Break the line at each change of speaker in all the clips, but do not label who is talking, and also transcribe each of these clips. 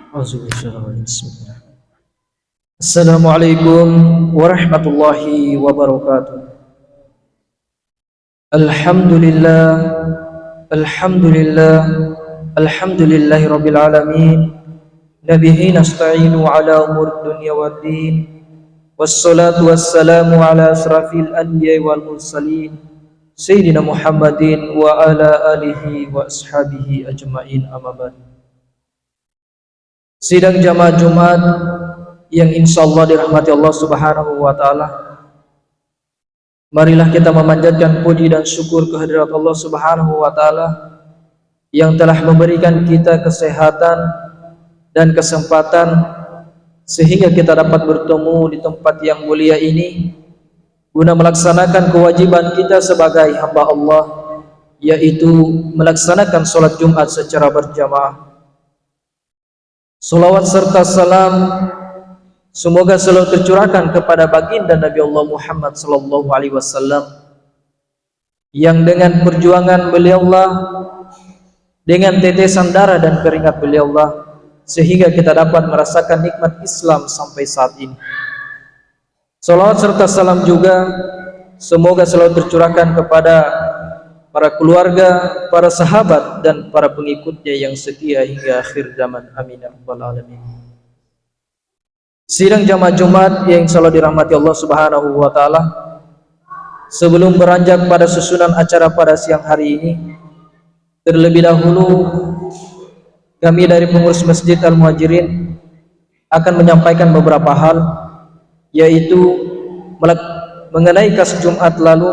Bismillah. Assalamualaikum warahmatullahi wabarakatuh. Alhamdulillah, alhamdulillah, alhamdulillahi rabbil alamin. Nabihi nasta'inu ala umur dunya waddin. Wassalatu wassalamu ala asrafil anbiya'i wal mursalin, Sayyidina Muhammadin wa ala alihi wa ashabihi ajma'in, amma ba'd. Sidang jamaah Jumat yang insyaallah dirahmati Allah Subhanahu wa taala. Marilah kita memanjatkan puji dan syukur kehadirat Allah Subhanahu wa taala yang telah memberikan kita kesehatan dan kesempatan sehingga kita dapat bertemu di tempat yang mulia ini guna melaksanakan kewajiban kita sebagai hamba Allah, yaitu melaksanakan sholat Jumat secara berjamaah. Salawat serta salam semoga selalu tercurahkan kepada baginda Nabi Allah Muhammad sallallahu alaihi wasallam yang dengan perjuangan beliaulah, dengan tetesan darah dan keringat beliaulah, sehingga kita dapat merasakan nikmat Islam sampai saat ini. Salawat serta salam juga semoga selalu tercurahkan kepada para keluarga, para sahabat, dan para pengikutnya yang setia hingga akhir zaman. Amin ya rabbal alamin. Sidang jamaah Jumat yang selalu dirahmati Allah Subhanahu wa taala, sebelum beranjak pada susunan acara pada siang hari ini, terlebih dahulu kami dari pengurus Masjid Al-Muhajirin akan menyampaikan beberapa hal, yaitu mengenai kas Jumat lalu.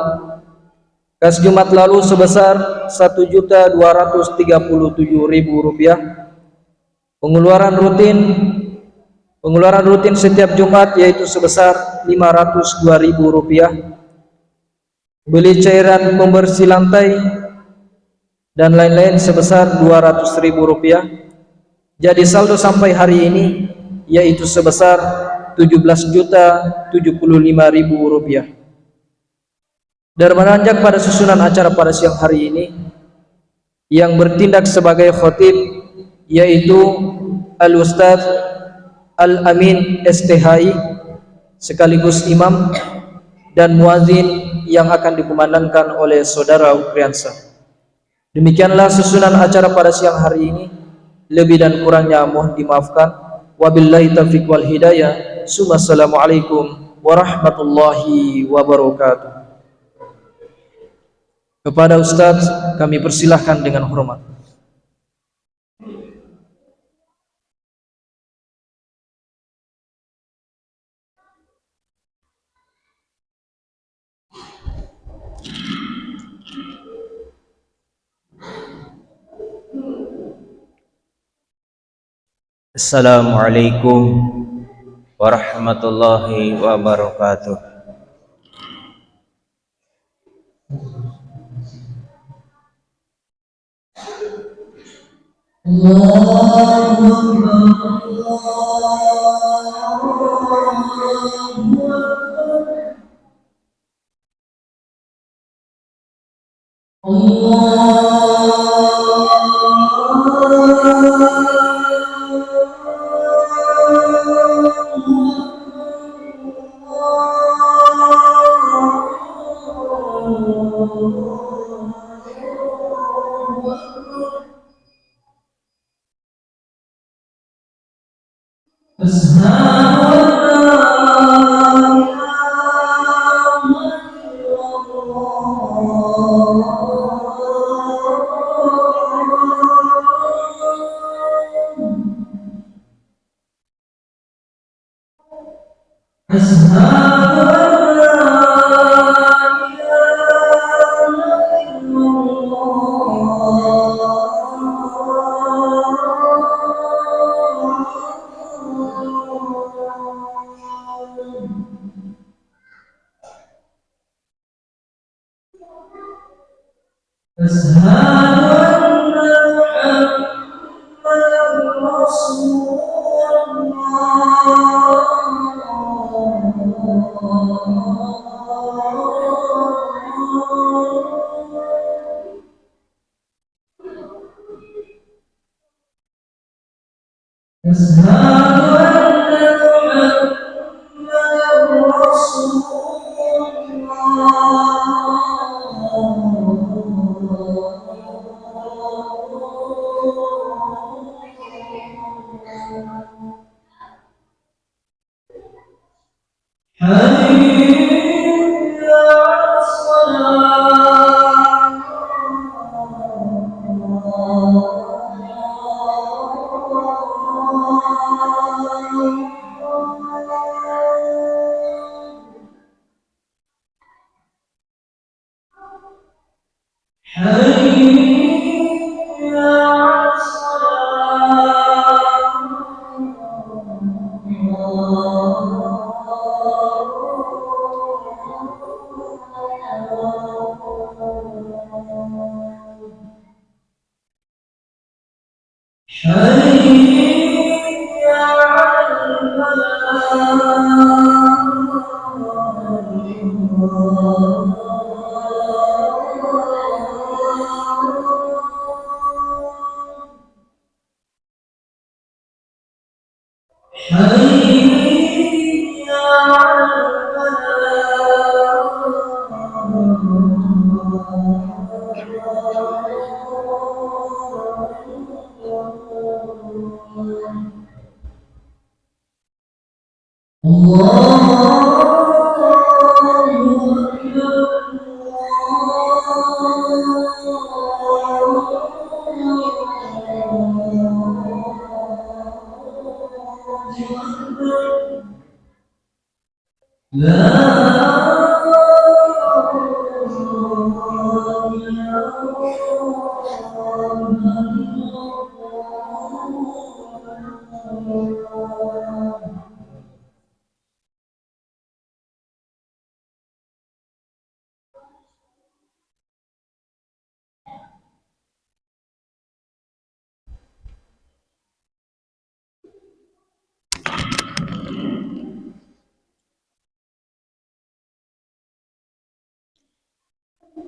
Kas Jumat lalu sebesar Rp1.237.000. Pengeluaran rutin setiap Jumat yaitu sebesar Rp502.000. Beli cairan pembersih lantai dan lain-lain sebesar Rp200.000. Jadi saldo sampai hari ini yaitu sebesar Rp17.075.000. Dan beranjak pada susunan acara pada siang hari ini, yang bertindak sebagai khotib yaitu Al-Ustadz Al-Amin STHI sekaligus imam, dan muazin yang akan dikumandangkan oleh saudara Ukriansa. Demikianlah susunan acara pada siang hari ini. Lebih dan kurangnya mohon dimaafkan. Wabillahi taufiq wal hidayah. Assalamualaikum warahmatullahi wabarakatuh. Kepada Ustadz kami persilahkan dengan hormat.
Assalamualaikum warahmatullahi wabarakatuh.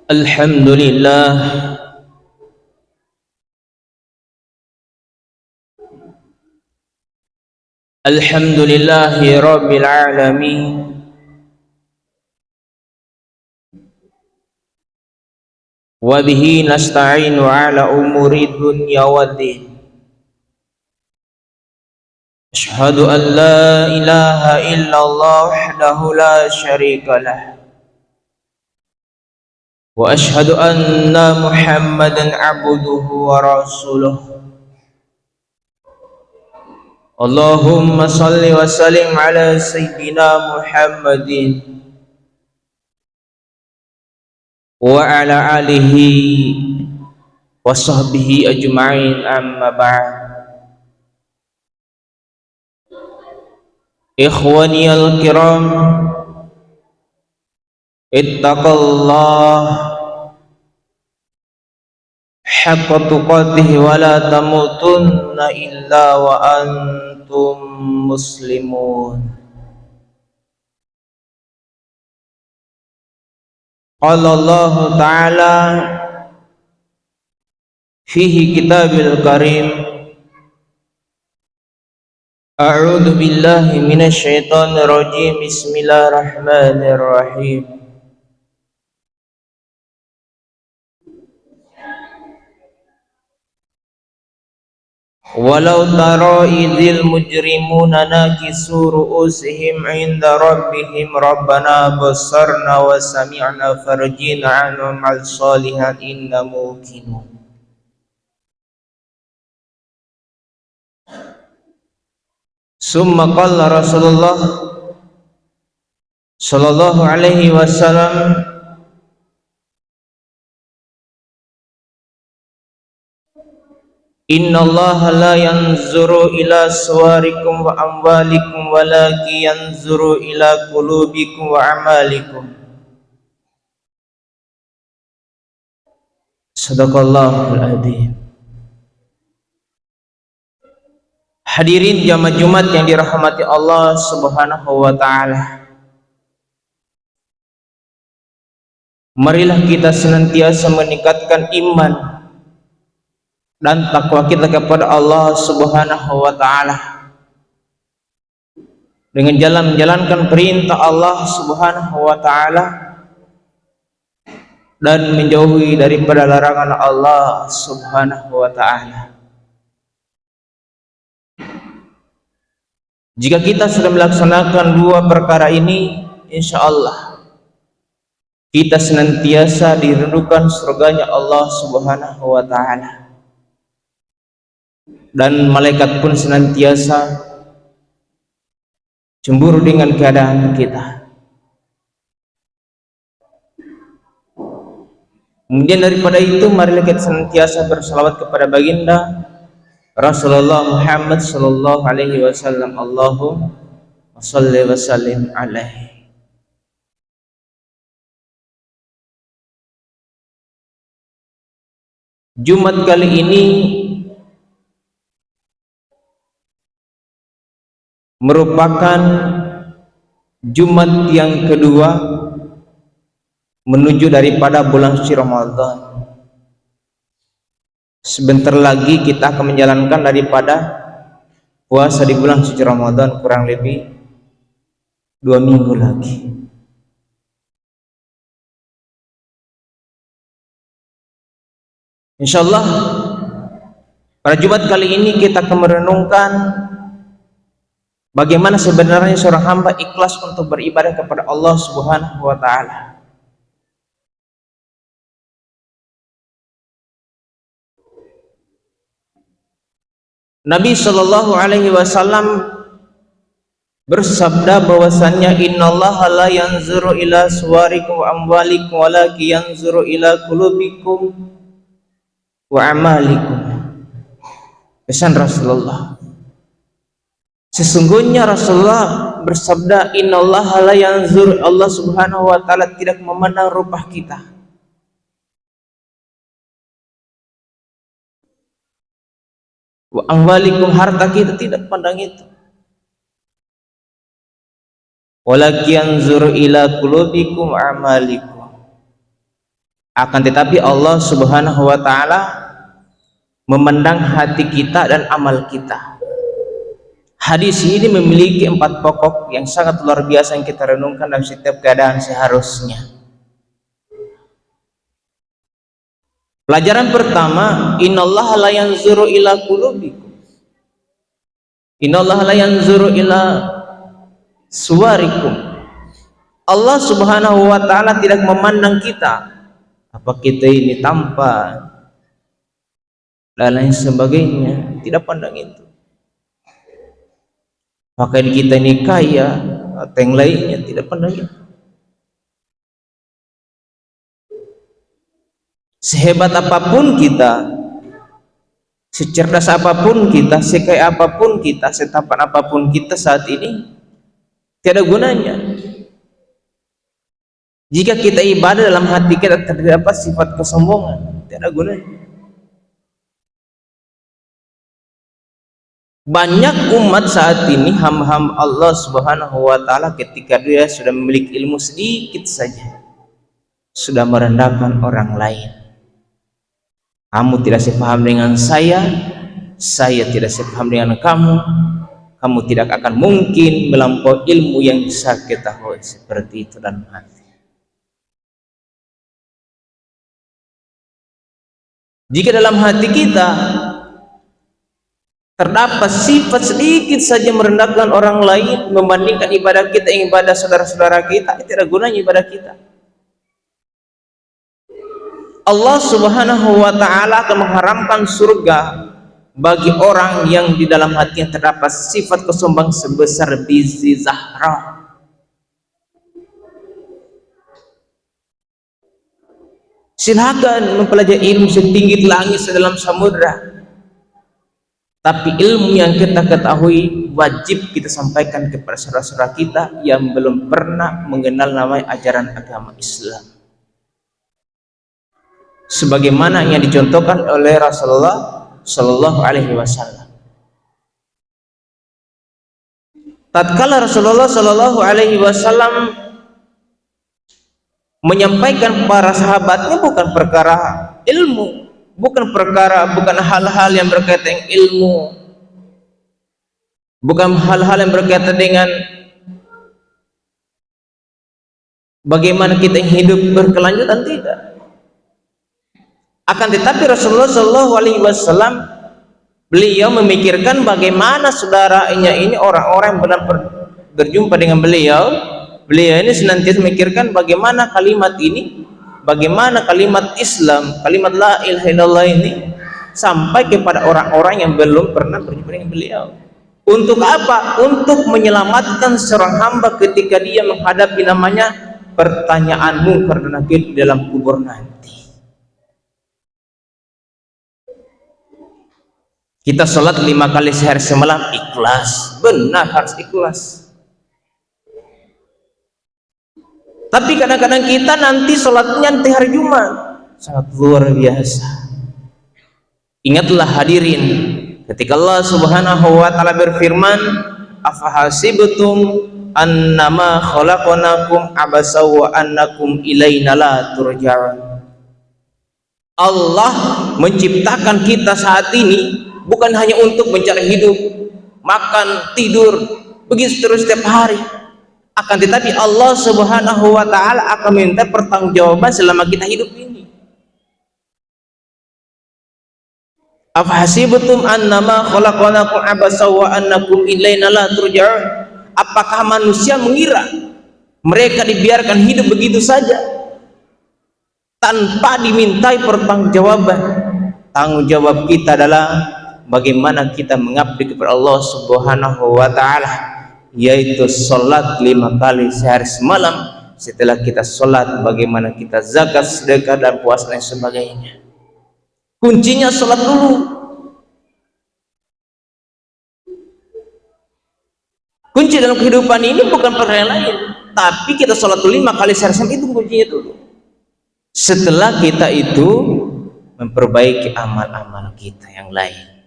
Alhamdulillah. Alhamdulillahi Rabbil Alamin. Wa bihi nasta'inu ala umuri dunya waddin. Ashhadu an la ilaha illallah wahdahu la syarika lah. Wa ashhadu anna Muhammadan abduhu wa rasuluh. Allahumma salli wa sallim ala sayyidina Muhammadin wa ala alihi wa sahbihi ajma'in, amma ba'd. Ikhwani al-kiram, ittaqallah haqqa tuqatih wa la tamutunna illa wa antum muslimun. Qala Allah Ta'ala fihi kitabil karim, a'udzu billahi minasy syaithanir rajim, bismillahirrahmanirrahim. Walau tara idzil mujrimuna nakisu ru'usihim 'inda rabbihim rabbana basarna wa sami'na farjina 'amal shalihan inna muqinun. Summa qala Rasulullah sallallahu alaihi wasallam, innallaha la yanzuru ila suwarikum wa amwalikum walakin yanzuru ila qulubikum wa amalikum. Sadaqallahul adzim. Hadirin jamaah Jumat yang dirahmati Allah Subhanahu wa taala. Marilah kita senantiasa meningkatkan iman dan takwa kita kepada Allah Subhanahu wa taala dengan jalan menjalankan perintah Allah Subhanahu wa taala dan menjauhi daripada larangan Allah Subhanahu wa taala. Jika kita sudah melaksanakan dua perkara ini, insya Allah kita senantiasa dirindukan surganya Allah Subhanahu wa taala, dan malaikat pun senantiasa cemburu dengan keadaan kita. Kemudian daripada itu, marilah kita senantiasa bersalawat kepada baginda Rasulullah Muhammad sallallahu alaihi wasallam. Allahumma shalli wa sallim alaihi. Jumat kali ini merupakan Jumat yang kedua menuju daripada bulan suci Ramadan. Sebentar lagi kita akan menjalankan daripada puasa di bulan suci Ramadan, kurang lebih 2 minggu lagi. Insyaallah pada Jumat kali ini kita akan merenungkan bagaimana sebenarnya seorang hamba ikhlas untuk beribadah kepada Allah Subhanahu wa taala. Nabi sallallahu alaihi wasallam bersabda bahwasannya innallaha la yanzuru ila suwarikum wa amwalikum walakin yanzuru ila qulubikum wa amalikum. Pesan Rasulullah, sesungguhnya Rasulullah bersabda, innallaha la yanzur, Allah Subhanahu wa taala tidak memandang rupa kita, wa amwalikum, harta kita tidak pandang itu, walakin yanzur ila qulubikum wa amalikum, akan tetapi Allah Subhanahu wa taala memandang hati kita dan amal kita. Hadis ini memiliki 4 pokok yang sangat luar biasa yang kita renungkan dalam setiap keadaan seharusnya. Pelajaran pertama, innallaha la yanzuru ila qulubikum, innallaha la yanzuru ila suwarikum. Allah Subhanahu wa taala tidak memandang kita, apa kita ini tampan dan lain sebagainya, tidak pandang itu. Pakaian kita ini kaya atau yang lainnya, tidak pandang itu. Sehebat apapun kita, secerdas apapun kita, sekaya apapun kita, setapan apapun kita saat ini, tiada gunanya jika kita ibadah dalam hati kita terdapat sifat kesombongan, tiada gunanya. Banyak umat saat ini, hamba-hamba Allah Subhanahu wa taala, ketika dia sudah memiliki ilmu sedikit saja sudah merendahkan orang lain. Kamu tidak sepaham dengan saya tidak sepaham dengan kamu tidak akan mungkin melampaui ilmu yang bisa ketahui, seperti itu dalam hati. Jika dalam hati kita terdapat sifat sedikit saja merendahkan orang lain, membandingkan ibadah kita dengan ibadah saudara-saudara kita, itu tidak gunanya ibadah kita. Allah Subhanahu wa taala akan mengharamkan surga bagi orang yang di dalam hatinya terdapat sifat kesombongan sebesar biji zahra. Silakan mempelajari ilmu setinggi langit sedalam samudra, tapi ilmu yang kita ketahui wajib kita sampaikan kepada saudara-saudara kita yang belum pernah mengenal namanya ajaran agama Islam, sebagaimana yang dicontohkan oleh Rasulullah Shallallahu Alaihi Wasallam. Tatkala Rasulullah Shallallahu Alaihi Wasallam menyampaikan para sahabatnya bukan perkara ilmu, bukan hal-hal yang berkaitan dengan ilmu, bukan hal-hal yang berkaitan dengan bagaimana kita hidup berkelanjutan, tidak. Akan tetapi Rasulullah Shallallahu Alaihi Wasallam, beliau memikirkan bagaimana saudaranya ini, orang-orang yang benar berjumpa dengan beliau ini senantiasa memikirkan bagaimana kalimat ini, bagaimana kalimat Islam, kalimat la ilaha illallah ini sampai kepada orang-orang yang belum pernah berjumpa dengan beliau. Untuk apa? Untuk menyelamatkan seorang hamba ketika dia menghadapi namanya pertanyaan mungkar dan nakir dalam kubur nanti. Kita sholat 5 kali sehari semalam ikhlas, benar harus ikhlas. Tapi kadang-kadang kita nanti sholatnya nanti hari Jumat, sangat luar biasa. Ingatlah hadirin, ketika Allah Subhanahu wa taala berfirman, afahasibtum annama khalaqnakum abasa wa annakum ilaina la turja'un. Allah menciptakan kita saat ini bukan hanya untuk mencari hidup, makan, tidur, begitu terus setiap hari. Akan tetapi Allah Subhanahu wa taala akan minta pertanggungjawaban selama kita hidup ini. Afahasibtum annama khalaqnakum abasa wa annakum ilaina la turja'un. Apakah manusia mengira mereka dibiarkan hidup begitu saja tanpa dimintai pertanggungjawaban? Tanggung jawab kita adalah bagaimana kita mengabdi kepada Allah Subhanahu wa taala, yaitu sholat 5 kali sehari semalam. Setelah kita sholat, bagaimana kita zakat, sedekah, dan puasa dan sebagainya. Kuncinya sholat dulu. Kunci dalam kehidupan ini bukan perkara lain, tapi kita sholat 5 kali sehari semalam, itu kuncinya dulu. Setelah kita itu memperbaiki amal-amal kita yang lain.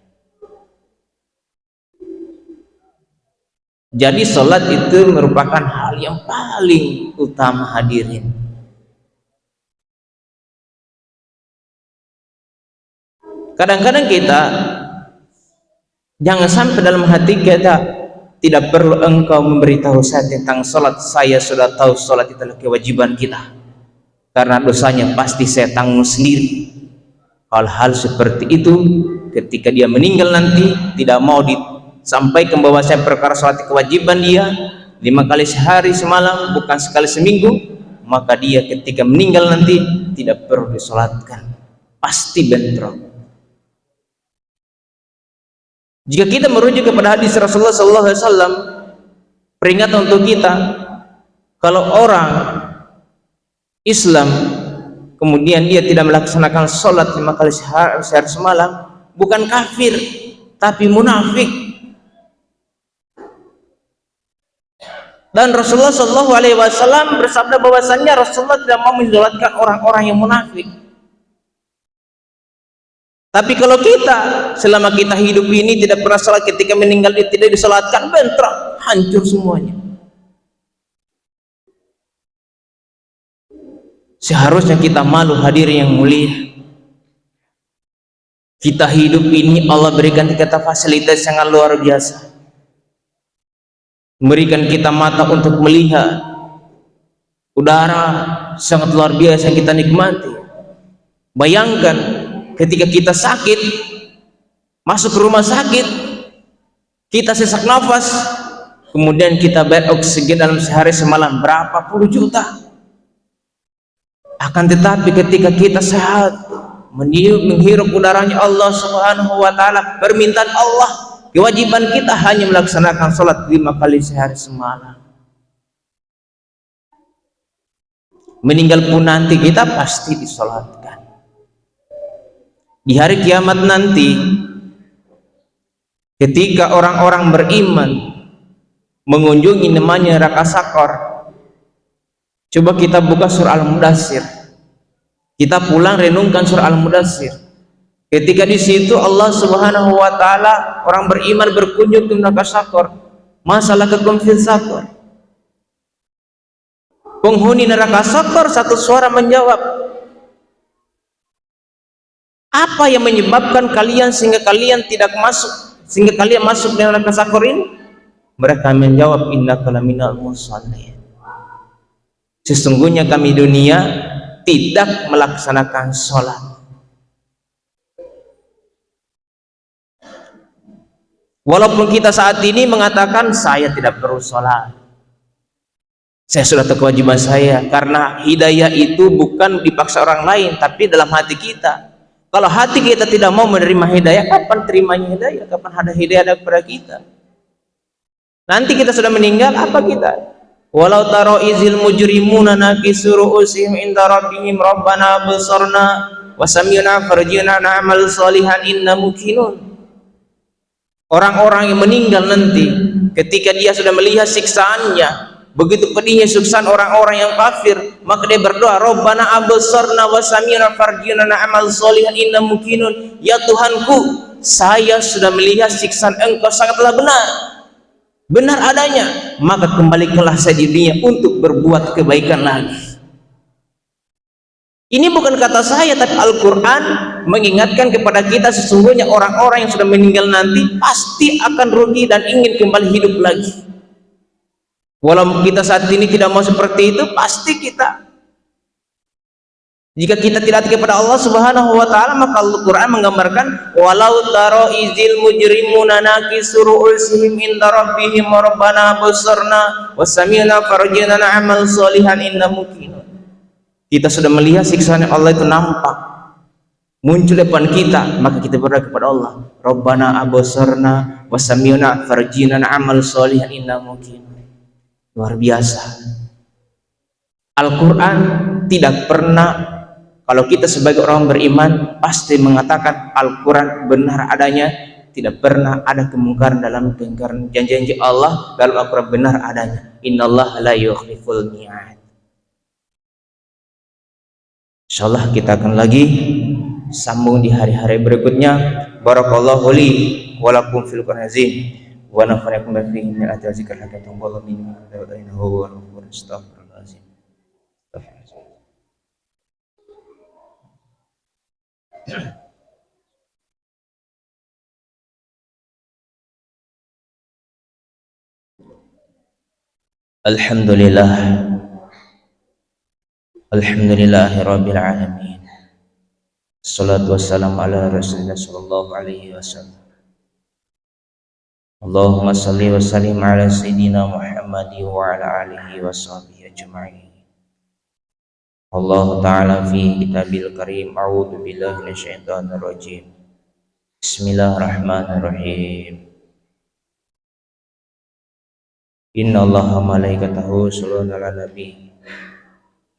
Jadi sholat itu merupakan hal yang paling utama, hadirin. Kadang-kadang kita jangan sampai dalam hati kita, tidak perlu engkau memberitahu saya tentang sholat, saya sudah tahu sholat itu adalah kewajiban kita, karena dosanya pasti saya tanggung sendiri. Hal-hal seperti itu ketika dia meninggal nanti tidak mau disampaikan bahwa saya perkara sholat kewajiban dia 5 kali sehari semalam, bukan sekali seminggu, maka dia ketika meninggal nanti tidak perlu disolatkan, pasti bentrok. Jika kita merujuk kepada hadis Rasulullah SAW, peringatan untuk kita, kalau orang Islam kemudian dia tidak melaksanakan sholat 5 kali sehari semalam, bukan kafir tapi munafik. Dan Rasulullah SAW bersabda bahwasannya Rasulullah tidak mau mensolatkan orang-orang yang munafik. Tapi kalau kita selama kita hidup ini tidak pernah sholat, ketika meninggal dia tidak disolatkan, bentrok, hancur semuanya. Seharusnya kita malu, hadirin yang mulia. Kita hidup ini Allah berikan kita fasilitas sangat luar biasa, memberikan kita mata untuk melihat, udara sangat luar biasa yang kita nikmati. Bayangkan ketika kita sakit, masuk ke rumah sakit, kita sesak nafas, kemudian kita bayar oksigen dalam sehari semalam berapa puluh juta. Akan tetapi ketika kita sehat, menghirup udaranya Allah Subhanahu wa taala, permintaan Allah, kewajiban kita hanya melaksanakan sholat 5 kali sehari semalam. Meninggal pun nanti kita pasti disolatkan. Di hari kiamat nanti, ketika orang-orang beriman mengunjungi namanya neraka Sakor, coba kita buka surah Al-Mudaththir, kita pulang renungkan surah Al-Mudaththir. Ketika di situ Allah Subhanahu wa taala, orang beriman berkunjung ke neraka Sakor, masalah kekum fil Sakor. Penghuni neraka Sakor satu suara menjawab, Apa yang menyebabkan kalian sehingga kalian masuk dalam neraka sakor ini? Mereka menjawab, innaka laminal musallin. Sesungguhnya kami dunia tidak melaksanakan sholat. Walaupun kita saat ini mengatakan saya tidak perlu sholat, saya sudah tahu kewajiban saya, karena hidayah itu bukan dipaksa orang lain, tapi dalam hati kita. Kalau hati kita tidak mau menerima hidayah, kapan terimanya hidayah? Kapan ada hidayah kepada kita? Nanti kita sudah meninggal, apa kita? Walau taro izil mujrimuna nakisu ru'usihim inda rabbihim rabbana absarna wa sami'na farji'na na'mal salihan inna muqinun. Orang-orang yang meninggal nanti, ketika dia sudah melihat siksaannya, begitu pedihnya siksaan orang-orang yang kafir, maka dia berdoa, Rabbana absarna wa sami'na farji'na na'mal salihan inna muqinun. Ya Tuhanku, saya sudah melihat siksaan Engkau sangatlah benar adanya, maka kembalikanlah saya di dunia untuk berbuat kebaikan lagi. Ini bukan kata saya, tapi Al-Quran mengingatkan kepada kita, sesungguhnya orang-orang yang sudah meninggal nanti pasti akan rugi dan ingin kembali hidup lagi. Walau kita saat ini tidak mau seperti itu, pasti kita, jika kita tidak kepada Allah Subhanahu wa taala, maka Al-Quran menggambarkan, walau taro izil mujrimuna nakisu ru'usihim inda rabbihim rabbana absarna wa sami'na farji'na na'mal salihan inna muqinun. Kita sudah melihat siksaan Allah itu nampak muncul depan kita, maka kita berdoa kepada Allah, Rabbana absarna wa sami'na farji'na na'mal salihan inna muqinun. Luar biasa. Al-Quran tidak pernah, kalau kita sebagai orang beriman pasti mengatakan Al-Quran benar adanya, tidak pernah ada kemungkaran dalam keingkaran janji-janji Allah. Kalau Al-Quran benar adanya, innallaha la yukhliful mi'ad. Insyaallah kita akan lagi sambung di hari-hari berikutnya. Barakallahu li wa lakum fil Qur'anil azim wa nafa'akum bihi min al-ayati wal hikmati wal innahu huwal ghafurur rahim. Alhamdulillah, alhamdulillahirabbil alamin. Assalatu wassalamu ala Rasulillah sallallahu alaihi wasallam. Allahumma salli wa sallim ala sayyidina Muhammadi wa ala alihi wa sahbihi ajma'in. Allah Ta'ala fi kitabil karim, a'udhu billahi minasyaitonir rajim. Bismillahirrahmanirrahim. Inna Allaha malaikatahu yusholluna 'alan nabi.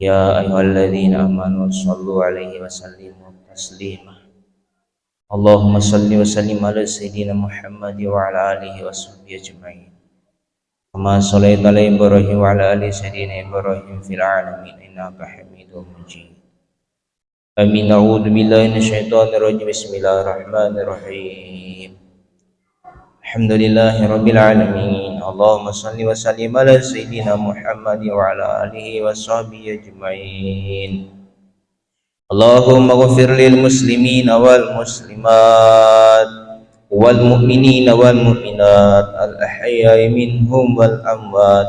Ya ayyuhalladzina amanu shallu 'alaihi wa sallimu taslima. Allahumma salli wa sallim ala sayyidina Muhammad wa ala alihi wa sahbihi ajma'in. Kama shallaita ala Ibrahim wa ala ali sayyidina Ibrahim fil alamin innaka Hamidum Majid. Amin. A'udzu billahi minasyaitonir rajim. Bismillahirrahmanirrahim. Alhamdulillahirabbil alamin. Allahumma shalli wa sallim ala sayyidina Muhammad wa ala alihi wa sahbihi ajma'in. Allahumma ghfir lil muslimina wal muslimat wal mu'minina wal mu'minat al ahya'i minhum wal amwat.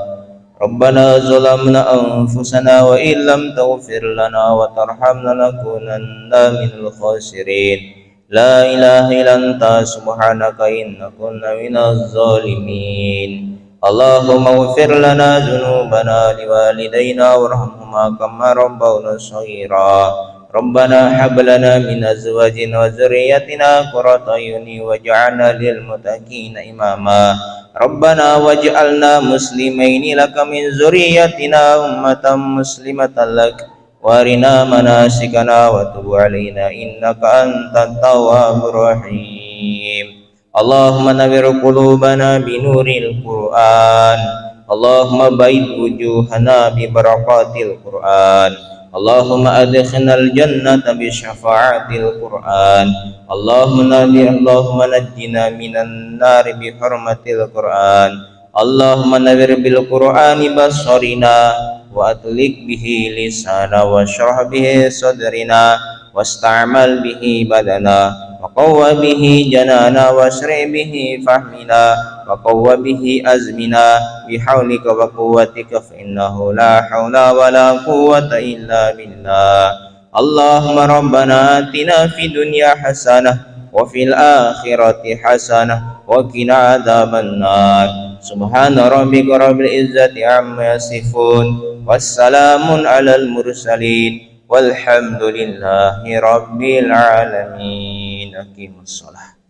Rabbana zalamna anfusana wa illam taghfir lana wa tarhamna lanakunanna minal khasirin. La ilaha illa anta subhanaka inna kunna minaz zalimin. Allahumma ighfir lana dhunubana liwalidayna warhamhuma kama rabbawna shaghira. Rabbana hab lana min azwajina wa dzurriyyatina qurrata a'yunin waj'alna lil muttaqina imama. Rabbana waj'alna muslimaini laka min dzurriyyatina ummatan muslimatan lak wa arina manasikana wa tub 'alaina innaka antat tawwabur rahim. Allahumma nawwir qulubana bi nuril Qur'an. Allahumma ba'id wujuhana bi barakatil Qur'an. Allahumma adkhilnal jannata bi syafa'atil Qur'an. Allahumma najjina minan nar bi hurmatil Qur'an. Allahumma nawwir bil Qur'ani basarina wa atlik bihi lisana wa shrah bihi sadrina واستعمل به بدنا وقوى به جنانا واشرع به فهمنا وقوى به أزمنا بحولك وقوتك فإنه لا حول ولا قوة إلا بالله. اللهم ربنا آتنا في الدنيا حسنة وفي الآخرة حسنة وقنا عذاب النار. سبحان ربك رب العزة عما يصفون والسلام على المرسلين والحمد لله رب العالمين. أقيموا الصلاة.